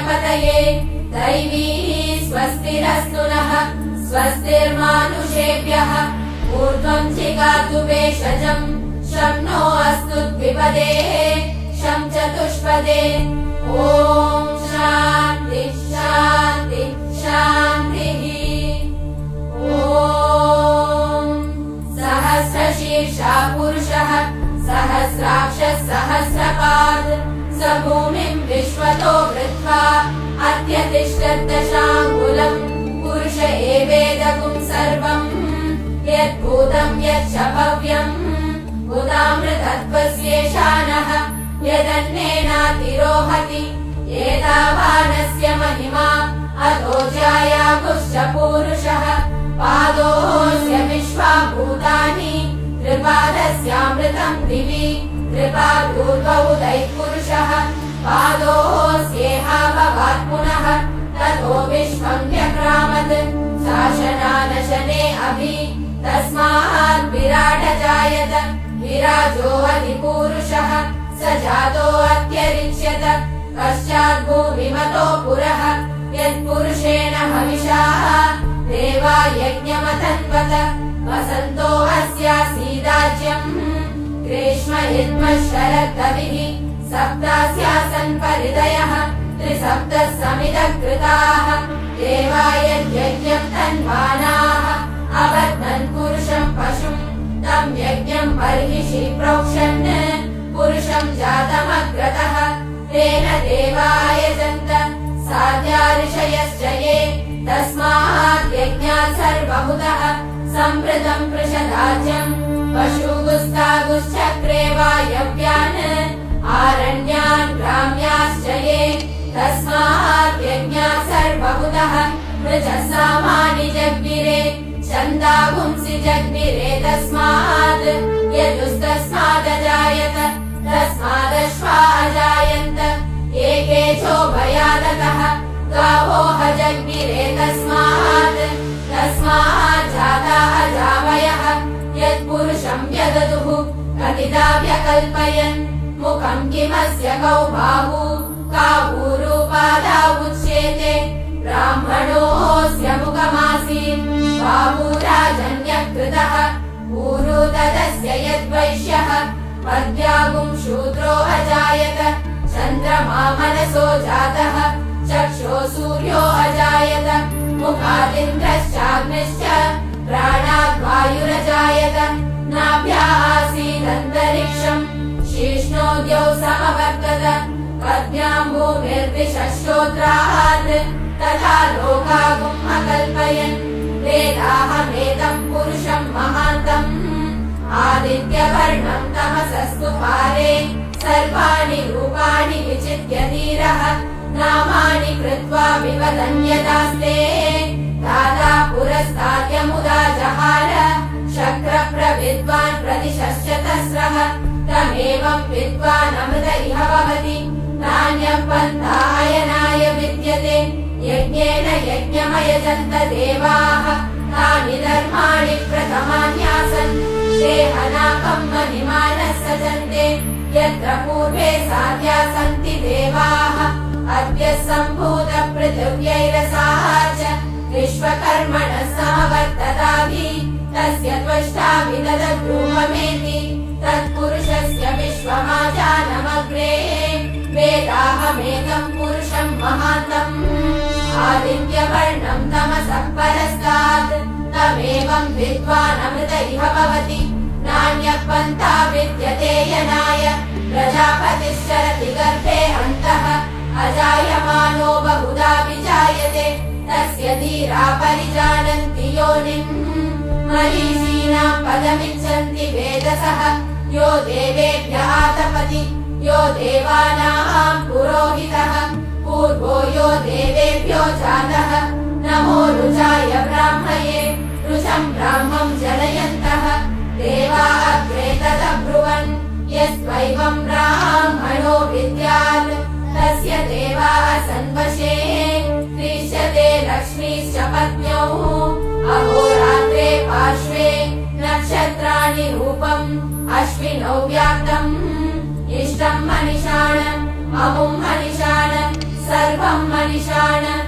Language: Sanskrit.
प्रजापतये दैवी स्वस्तिरस्तु नः स्वस्तिर्मानुषेभ्यः ऊर्ध्वं जिगातु भेषजम् शं नो अस्तु द्विपदे शं चतुष्पदे ॐ शान्ति शान्ति शान्तिः ॐ सहस्रशीर्षा पुरुषः सहस्राक्षः सहस्रपाद स भूमिं विश्वतो वृत्वा अत्यतिष्ठद्दशाङ्गुलम् पुरुष एवेदगुं सर्वम् यद्भूतं यच्च भव्यम् उदामृतत्वस्येषानः यदन्नेनातिरोहति एतावानस्य महिमा अतो जायागुश्च पूरुषः पादोऽस्य विश्वा भूतानि त्रिपादस्यामृतम् दिवि त्रिपादूर्ध्वौ दैपुरुषः पादोऽस्येहा भवात् पुनः ततो विश्वम् व्यक्रामत् शासनानशने अभि तस्मात् विराट जायत विराजो अधिपूरुषः स जातो अत्यरिच्यत पश्चात् भूमिमतो पुरः यत्पुरुषेण हविषा देवा यज्ञमतन्वत वसन्तो अस्यासीदाज्यम् ग्रीष्म हिन्म शरद्दविः सप्तास्यासन् परिदयः त्रिसप्तः समिदः कृताः देवा यज्ञम् तन्वानाः अबध्नन् पुरुषम् पशुम् तम् यज्ञम् बर्हिषि प्रोक्षन् पुरुषम् जातमग्रतः तेन देवायजन्त साध्या ऋषयश्च ये तस्मात् यज्ञात् सर्वभूतः सम्पृतम् पृषदाज्यम् पशुगुस्तागुश्चक्रे वायव्यान् आरण्यान् ग्राम्याश्च ये तस्मात् यज्ञात् सर्वभूतः मृजः सामानि जग्विरे छन्दागुंसि जग्विरे तस्मात् यजुस्तस्मादजायत तस्मादश्वा अजायन्त एकेचो भयादतः गावोह जग्विरे तस्मात् जाताः जावयः यत्पुरुषम् व्यदतुः कथिता व्यकल्पयन् मुखम् किमस्य कौ बाहू काहूरूपादा उच्येते ब्राह्मणोऽस्य मुखमासीत् बाहूराजन्यकृतः ऊरू तदस्य यद्वैश्यः पद्यागुं शूद्रो अजायत चन्द्रमा मनसो जातः चक्षो सूर्यो अजायत मुखादिन्द्रश्चाग्निश्च प्राणाद् वायुरजायत नाभ्या आसीदन्तरिक्षम् शीर्ष्णोद्यौ समवर्तत पद्भ्याम् भूमिर्दिशश्रोत्रात् तथा लोकागुम् अकल्पयन् वेदाहमेतम् पुरुषम् महान्तम् आदित्यवर्णम् तमसस्तु पारे सर्वाणि रूपाणि विचित्य धीरः नामानि कृत्वा विवदन्यतास्ते दाता पुरस्ताद्यमुदा जहार शक्रप्रविद्वान् प्रतिशश्च तस्रः तमेवम् विद्वान् अमृत इह भवति नान्यः पन्थायनाय विद्यते यज्ञेन यज्ञमयजन्त देवाः तानि धर्माणि प्रथमान्यासन् ते हनाकम् महिमानः सजन्ते यत्र पूर्वे साध्या सन्ति देवाः अद्य सम्भूत पृथिव्यैरसाः च विश्वकर्मणः समवर्तताभि तस्य त्वष्टा विदधद्रूपमेति तत्पुरुषस्य विश्वमाजानमग्रे वेदाहमेकम् पुरुषम् महान्तम् आदित्यवर्णम् तमसः परस्तात् तमेवम् विद्वान् अमृत इह भवति नान्यः पन्था विद्यते यनाय प्रजापतिश्चरति गर्भे अन्तः अजायमानो बहुधा विजायते तस्य धीरा परिजानन्ति योनिम् मरीचीनाम् पदमिच्छन्ति वेदसः यो देवेभ्यः तपति यो देवानाम् पुरोहितः पूर्वो यो देवेभ्यो जातः नमो रुचाय ब्राह्मये रुचम् ब्राह्मम् जनयन्तः देवा अग्रे तदब्रुवन् यस्त्वैवम् ब्राह्मणो विद्यात् तस्य देवाः सन्वशे क्रीश्यते लक्ष्मीश्च पत्न्यौ अहोरात्रे पार्श्वे नक्षत्राणि रूपम् अश्विनौ व्याप्तम् इष्टम् मनिषाण अमुम् मनिषाण सर्व मनिषाण